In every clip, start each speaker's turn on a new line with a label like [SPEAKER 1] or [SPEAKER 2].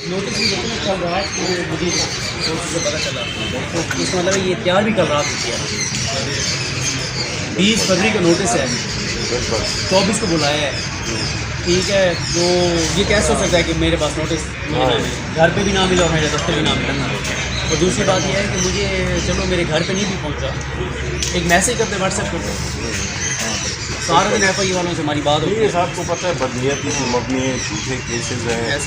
[SPEAKER 1] Notice भी देखो ना कल रात को मुझे सोर्स से पता चला तो इसका मतलब ये तैयार भी कल रात को किया 20 फरवरी का नोटिस है 24 को बुलाया है ठीक है। तो ये कैसे हो सकता है कि मेरे पास नोटिस घर पे भी ना मिला और मेरे दफ्तर भी ना मिला। और दूसरी बात यह है कि मुझे चलो मेरे घर पे नहीं भी पहुंचा एक मैसेज करते व्हाट्सएप करते सारा दिन एफ आई वालों से हमारी बात होती है।
[SPEAKER 2] आपको पता है बदनीयती की मबनी है झूठे केसेस हैं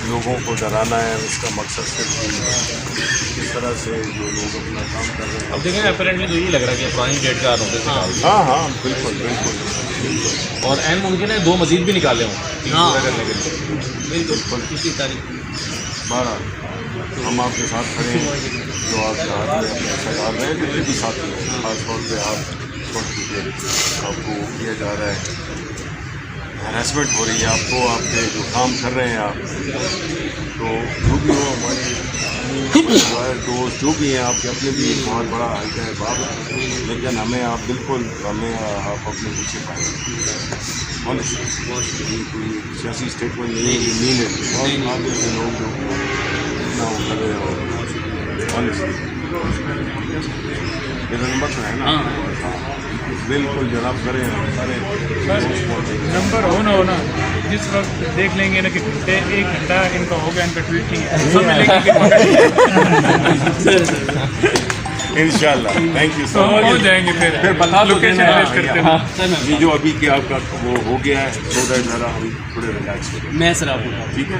[SPEAKER 2] लोगों को डराना है उसका मकसद सिर्फ इस तरह से जो लोग अपना काम कर रहे हैं।
[SPEAKER 3] अब देखें अपेरेंटली तो यही लग रहा है कि पुरानी डेट का नोटिस
[SPEAKER 2] हाँ हाँ बिल्कुल बिल्कुल
[SPEAKER 3] और एन मुमकिन है 2 मजीद भी निकाले हों
[SPEAKER 1] हाँ
[SPEAKER 3] करने के लिए
[SPEAKER 1] बिल्कुल किसी तारीख
[SPEAKER 2] 12 हम आपके साथ खड़े हैं जो आपके हाथ में अपने ऐसा डाल रहे हैं जितने भी साथी हैं खासतौर पर आप आपको किया जा रहा है हैरेसमेंट हो रही है आपको आपके जो काम कर रहे हैं आप तो जो भी हो हमारे दोस्त जो भी हैं आपके अपने भी एक बहुत बड़ा हल्का है बाब है लेकिन हमें आप बिल्कुल हमें आप अपने पीछे पाएँ ऑनेस्टली कोई सियासी स्टेटमेंट नहीं मीन है बहुत आगे के लोग जो इतना कर रहे हो ऑनेस्टली मेरा नंबर तो है ना बिल्कुल जनाब करें
[SPEAKER 4] नंबर हो ना जिस वक्त देख लेंगे ना कि घंटे 1 घंटा इनका हो गया इनका ट्वीट नहीं है सब मिलेंगे
[SPEAKER 2] इंशाल्लाह थैंक यू सो
[SPEAKER 4] पहुंच
[SPEAKER 2] मच
[SPEAKER 4] जाएंगे फिर
[SPEAKER 2] बता दो
[SPEAKER 4] लोकेशन ऐड करते हैं
[SPEAKER 2] ये जो अभी के आपका वो हो गया है सो दैट जरा हम थोड़े रिलैक्स हो
[SPEAKER 1] मैं सर आपको
[SPEAKER 2] ठीक है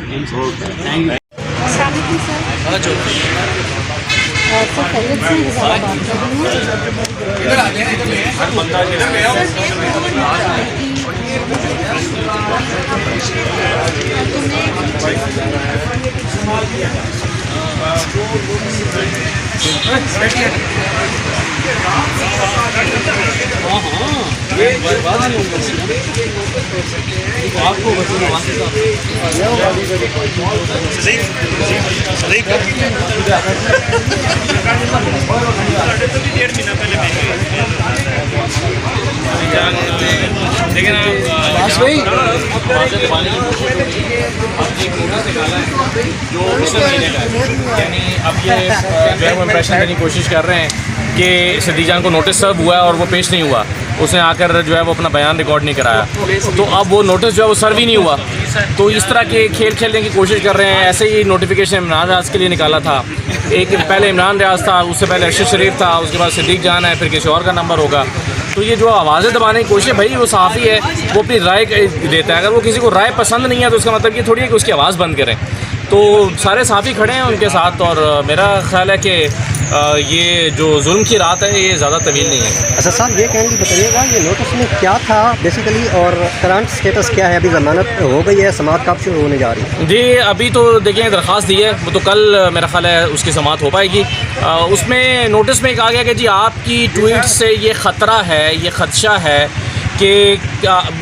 [SPEAKER 2] ओके
[SPEAKER 1] थैंक यू
[SPEAKER 5] सर खैरियत से ज़रा बात कर
[SPEAKER 1] आपको
[SPEAKER 3] लेकिन
[SPEAKER 1] बस भाई
[SPEAKER 3] यानी अब ये जो है वो इम्प्रेशन देने की कोशिश कर रहे हैं कि सदी जान को नोटिस सर्व हुआ है और वो पेश नहीं हुआ उसने आकर जो है वो अपना बयान रिकॉर्ड नहीं कराया तो अब वो नोटिस जो है वो सर्व ही नहीं हुआ। तो इस तरह के खेल खेलने की कोशिश कर रहे हैं। ऐसे ही नोटिफिकेशन इमरान रियाज के लिए निकाला था एक पहले इमरान रियाज था उससे पहले अरशद शरीफ था उसके बाद सिद्दीक जान है फिर किसी और का नंबर होगा। तो ये जो आवाज़ें दबाने की कोशिश भाई वो सहाफ़ी है वो अपनी राय देता है अगर वो किसी को राय पसंद नहीं है तो उसका मतलब ये थोड़ी है कि उसकी आवाज़ बंद करें। तो सारे सहाफ़ी खड़े हैं उनके साथ और मेरा ख्याल है कि ये जो जुल्म की रात है ये ज़्यादा तवील नहीं है।
[SPEAKER 5] अच्छा साहब ये कहेंगे बताइएगा ये नोटिस में क्या था बेसिकली और करंट स्टेटस क्या है अभी ज़मानत हो गई है समाअत कब शुरू होने जा रही है? जी
[SPEAKER 3] अभी तो देखिए दरख्वास्त दी है वो तो कल मेरा ख्याल है उसकी समाअत हो पाएगी। उसमें नोटिस में कहा गया कि जी आपकी ट्वीट से ये ख़तरा है ये खदशा है कि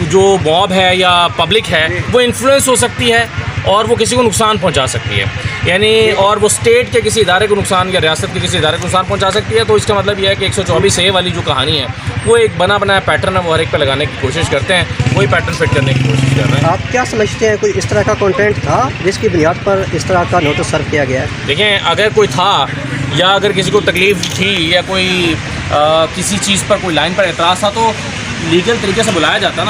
[SPEAKER 3] जो मॉब है या पब्लिक है वो इन्फ्लुएंस हो सकती है और वो किसी को नुकसान पहुंचा सकती है यानी और वो स्टेट के किसी इदारे को नुकसान या रियासत के किसी इदारे को नुकसान पहुंचा सकती है। तो इसका मतलब यह है कि 124A वाली जो कहानी है वो एक बना बनाया पैटर्न है वो हर एक पे लगाने की कोशिश करते हैं वही पैटर्न फिट करने की कोशिश कर रहे हैं।
[SPEAKER 5] आप क्या समझते हैं कोई इस तरह का कंटेंट था जिसकी बुनियाद पर इस तरह का नोटिस सर्व किया गया है?
[SPEAKER 3] देखें अगर कोई था या अगर किसी को तकलीफ़ थी या कोई किसी चीज़ पर कोई लाइन पर एतराज़ था तो लीगल तरीके से बुलाया जाता ना।